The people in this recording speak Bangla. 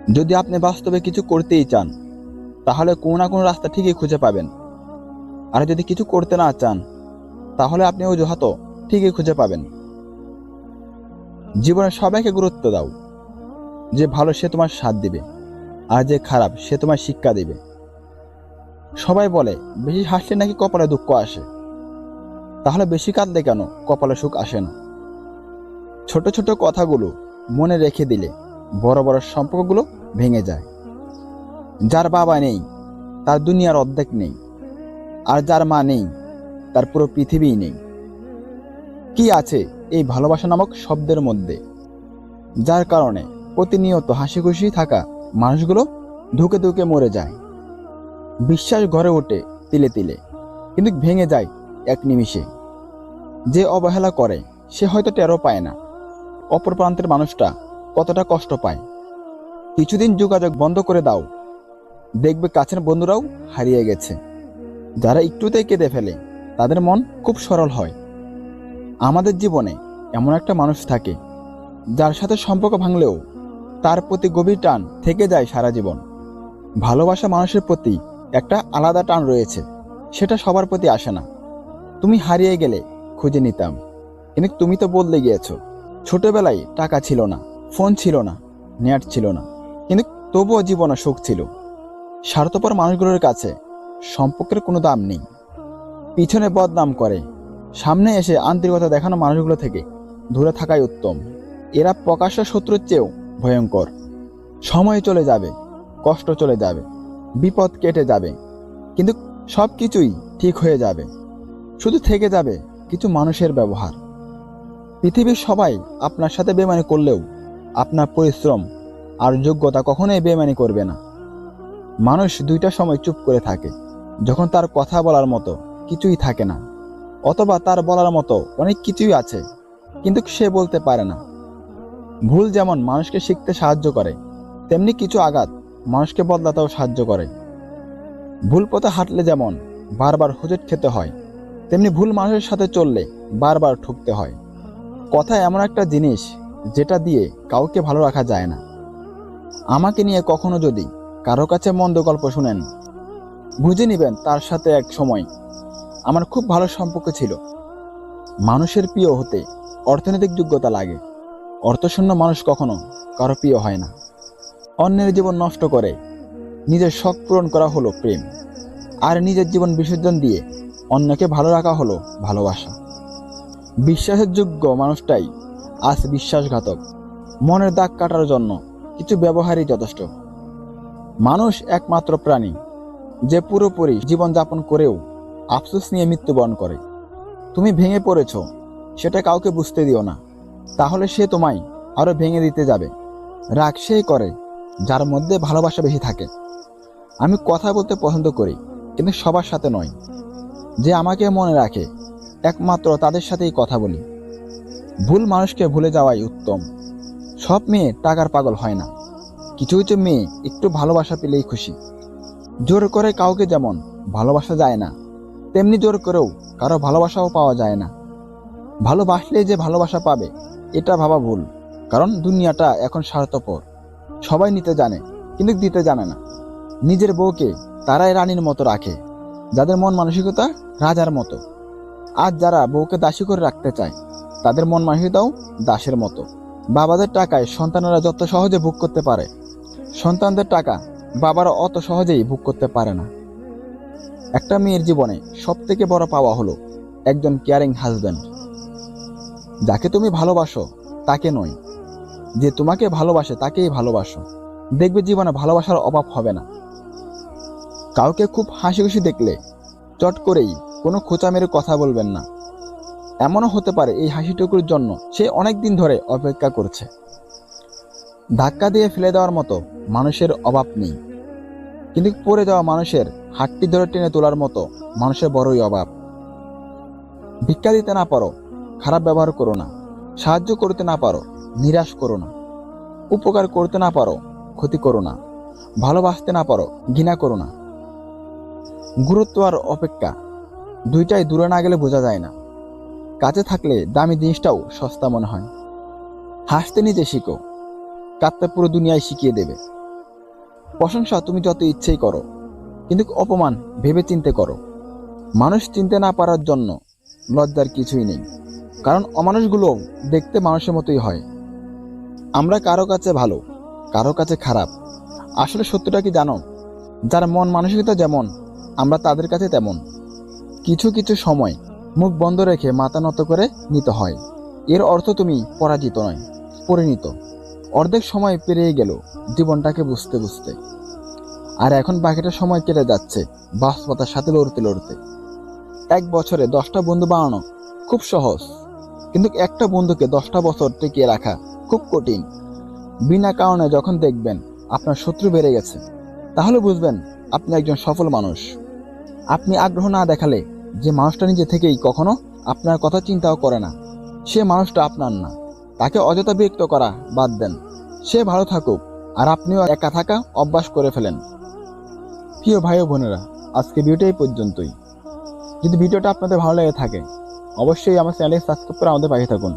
যদি আপনি বাস্তবে কিছু করতেই চান, তাহলে কোনো না কোনো রাস্তা ঠিকই খুঁজে পাবেন। আর যদি কিছু করতে না চান, তাহলে আপনি অজুহাতও ঠিকই খুঁজে পাবেন। জীবনে সবাইকে গুরুত্ব দাও। যে ভালো সে তোমার সাথ দিবে, আর যে খারাপ সে তোমার শিক্ষা দিবে। সবাই বলে বেশি হাসলে নাকি কপালে দুঃখ আসে। তাহলে বেশি কাঁদলে কেন কপালে সুখ আসে না? ছোট ছোট কথাগুলো মনে রেখে দিলে বড় বড় সম্পর্কগুলো ভেঙে যায়। যার বাবা নেই তার দুনিয়ার অর্ধেক নেই, আর যার মা নেই তার পুরো পৃথিবীই নেই। কি আছে এই ভালোবাসা নামক শব্দের মধ্যে, যার কারণে প্রতিনিয়ত হাসি খুশি থাকা মানুষগুলো ধুকে ধুকে মরে যায়। বিশ্বাস গড়ে ওঠে তিলে তিলে, কিন্তু ভেঙে যায় এক নিমিষে। যে অবহেলা করে সে হয়তো টেরও পায় না অপর প্রান্তের মানুষটা কতটা কষ্ট পায়। কিছুদিন যোগাযোগ বন্ধ করে দাও, দেখবে কাছের বন্ধুরাও হারিয়ে গেছে। যারা একটুতেই কেঁদে ফেলে তাদের মন খুব সরল হয়। আমাদের জীবনে এমন একটা মানুষ থাকে যার সাথে সম্পর্ক ভাঙলেও তার প্রতি গভীর টান থেকে যায় সারা জীবন। ভালোবাসা মানুষের প্রতি একটা আলাদা টান রয়েছে, সেটা সবার প্রতি আসে না। তুমি হারিয়ে গেলে খুঁজে নিতাম, কিন্তু তুমি তো বদলে গিয়েছো। ছোটবেলায় টাকা ছিল না, ফোন ছিল না, নেট ছিল না, কিন্তু তবুও জীবনে সুখ ছিল। স্বার্থপর মানুষগুলোর কাছে সম্পর্কের কোনো দাম নেই। পিছনে বদনাম করে, সামনে এসে আন্তরিকতা দেখানো মানুষগুলো থেকে দূরে থাকাই উত্তম। এরা প্রকাশ্য শত্রুর চেয়েও ভয়ঙ্কর। সময় চলে যাবে, কষ্ট চলে যাবে, বিপদ কেটে যাবে, কিন্তু সব কিছুই ঠিক হয়ে যাবে। শুধু থেকে যাবে কিছু মানুষের ব্যবহার। পৃথিবীর সবাই আপনার সাথে বেইমানি করলেও আপনার পরিশ্রম আর যোগ্যতা কখনোই বেইমানি করবে না। মানুষ দুইটা সময় চুপ করে থাকে, যখন তার কথা বলার মতো কিছুই থাকে না, অথবা তার বলার মতো অনেক কিছুই আছে কিন্তু সে বলতে পারে না। ভুল যেমন মানুষকে শিখতে সাহায্য করে, তেমনি কিছু আঘাত মানুষকে বদলাতেও সাহায্য করে। ভুল পথে হাঁটলে যেমন বারবার হোঁচট খেতে হয়, তেমনি ভুল মানুষের সাথে চললে বারবার ঠকতে হয়। কথা এমন একটা জিনিস যেটা দিয়ে কাউকে ভালো রাখা যায় না। আমাকে নিয়ে কখনো যদি কারো কাছে মন্দ গল্প শুনেন, বুঝে নিবেন তার সাথে এক সময় আমার খুব ভালো সম্পর্ক ছিল। মানুষের প্রিয় হতে অর্থনৈতিক যোগ্যতা লাগে। অর্থশূন্য মানুষ কখনো কারো প্রিয় হয় না। অন্যের জীবন নষ্ট করে নিজের শখ পূরণ করা হলো প্রেম, আর নিজের জীবন বিসর্জন দিয়ে অন্যকে ভালো রাখা হলো ভালোবাসা। বিশ্বাসের যোগ্য মানুষটাই আজ বিশ্বাসঘাতক। মনের দাগ কাটার জন্য কিছু ব্যবহারই যথেষ্ট। মানুষ একমাত্র প্রাণী যে পুরোপুরি জীবনযাপন করেও আফসোস নিয়ে মৃত্যুবরণ করে। তুমি ভেঙে পড়েছ, সেটা কাউকে বুঝতে দিও না, তাহলে সে তোমায় আরো ভেঙে দিতে যাবে। রাগ সেই করে যার মধ্যে ভালোবাসা বেশি থাকে। আমি কথা বলতে পছন্দ করি, কিন্তু সবার সাথে নয়। যে আমাকে মনে রাখে একমাত্র তাদের সাথেই কথা বলি। ভুল মানুষকে ভুলে যাওয়াই উত্তম। সব মেয়ে টাকার পাগল হয় না, কিছু কিছু মেয়ে একটু ভালোবাসা পেলেই খুশি। জোর করে কাউকে যেমন ভালোবাসা যায় না, তেমনি জোর করেও কারো ভালোবাসাও পাওয়া যায় না। ভালোবাসলে যে ভালোবাসা পাবে এটা ভাবা ভুল, কারণ দুনিয়াটা এখন স্বার্থপর। সবাই নিতে জানে কিন্তু দিতে জানে না। নিজের বউকে তারাই রানীর মতো রাখে যাদের মন মানসিকতা রাজার মতো। আজ যারা বউকে দাসী করে রাখতে চায় তাদের মন মানসিকতাও দাসের মতো। বাবাদের টাকায় সন্তানেরা যত সহজে ভোগ করতে পারে, সন্তানদের টাকা বাবারা অত সহজেই ভোগ করতে পারে না। একটা মেয়ের জীবনে সবথেকে বড় পাওয়া হলো একজন কেয়ারিং হাজব্যান্ড। যাকে তুমি ভালোবাসো তাকে নয়, যে তোমাকে ভালোবাসে তাকেই ভালোবাসো। দেখবে জীবনে ভালোবাসার অভাব হবে না। কাউকে খুব হাসি খুশি দেখলে চট করেই কোনো খোঁচা মেরে কথা বলবেন না। এমনও হতে পারে এই হাসিটুকুর জন্য সে অনেক দিন ধরে অপেক্ষা করছে। ধাক্কা দিয়ে ফেলে দেওয়ার মতো মানুষের অভাব নেই, কিন্তু পড়ে যাওয়া মানুষের হাতটি ধরে টেনে তোলার মতো মানুষের বড়ই অভাব। ভিক্ষা দিতে না পারো, খারাপ ব্যবহার করো না। সাহায্য করতে না পারো, নিরাশ করো না। উপকার করতে না পারো, ক্ষতি করো না। ভালোবাসতে না পারো, ঘৃণা করো না। গুরুত্ব আর অপেক্ষা দুইটাই দূরে না গেলে বোঝা যায় না। কাছে থাকলে দামি জিনিসটাও সস্তা মনে হয়। হাসতে নিজে শিখো, কাঁদতে পুরো দুনিয়ায় শিখিয়ে দেবে। প্রশংসা তুমি যত ইচ্ছেই করো, কিন্তু অপমান ভেবে চিন্তে করো। মানুষ চিনতে না পারার জন্য লজ্জার কিছুই নেই, কারণ অমানুষগুলো দেখতে মানুষের মতোই হয়। আমরা কারো কাছে ভালো, কারো কাছে খারাপ। আসলে সত্যটা কি জানো? যার মন মানসিকতা যেমন, আমরা তাদের কাছে তেমন। কিছু কিছু সময় মুখ বন্ধ রেখে মাথা নত করে নিতে হয়। এর অর্থ তুমি পরাজিত নয়, পরিণত। অর্ধেক সময় পেরিয়ে গেল জীবনটাকে বুঝতে বুঝতে, আর এখন বাকিটা সময় কেটে যাচ্ছে বাস্তবতার সাথে লড়তে লড়তে। 1 বছরে 10টা বন্ধু বানানো খুব সহজ, কিন্তু একটা বন্ধুকে 10টা বছর টিকিয়ে রাখা খুব কঠিন। বিনা কারণে যখন দেখবেন আপনার শত্রু বেড়ে গেছে, তাহলে বুঝবেন আপনি একজন সফল মানুষ। আপনি আগ্রহ না দেখালে যে মানুষটা নিজে থেকেই কখনো আপনার কথা চিন্তাও করে না, সে মানুষটা আপনার না। তাকে অযথা বিরক্ত করা বাদ দেন। সে ভালো থাকুক, আর আপনিও একা থাকা অভ্যাস করে ফেলেন। প্রিয় ভাই ও বোনেরা, আজকে ভিডিওটা এই পর্যন্তই। যদি ভিডিওটা আপনাদের ভালো লেগে থাকে, অবশ্যই আমার চ্যানেল সাবস্ক্রাইব করে আমাদের পাশে থাকুন।